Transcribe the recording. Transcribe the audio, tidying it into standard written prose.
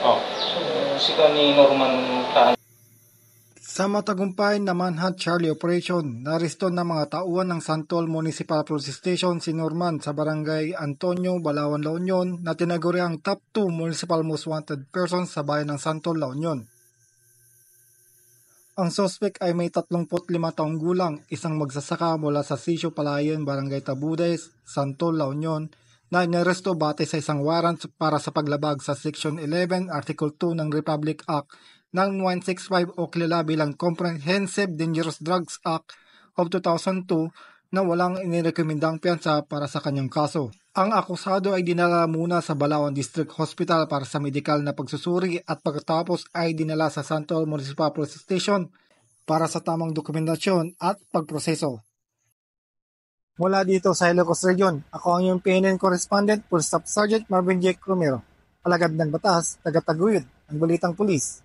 Oh, si ni Norman Taan. Sa matagumpay na Manhunt Charlie Operation, naresto ng mga tauhan ng Santol Municipal Police Station si Norman sa Barangay Antonio, Balawan, La Union na tinaguri ang top 2 municipal most wanted persons sa bayan ng Santol, La Union. Ang suspect ay may 35 taong gulang, isang magsasaka mula sa Sisio Palayan, Barangay Tabudes, Santol, La Union, na inaresto batay sa isang warrant para sa paglabag sa Section 11, Article 2 ng Republic Act ng 165 o kilala bilang Comprehensive Dangerous Drugs Act of 2002 na walang inirekomendang piyansa para sa kanyang kaso. Ang akusado ay dinala muna sa Balawan District Hospital para sa medikal na pagsusuri at pagkatapos ay dinala sa Santol Municipal Police Station para sa tamang dokumentasyon at pagproseso. Mula dito sa Ilocos Region, ako ang iyong PNN Correspondent, Police Staff Sergeant Marvin J. Romero. Alagad ng batas, taga-taguyod, ang balitang pulis.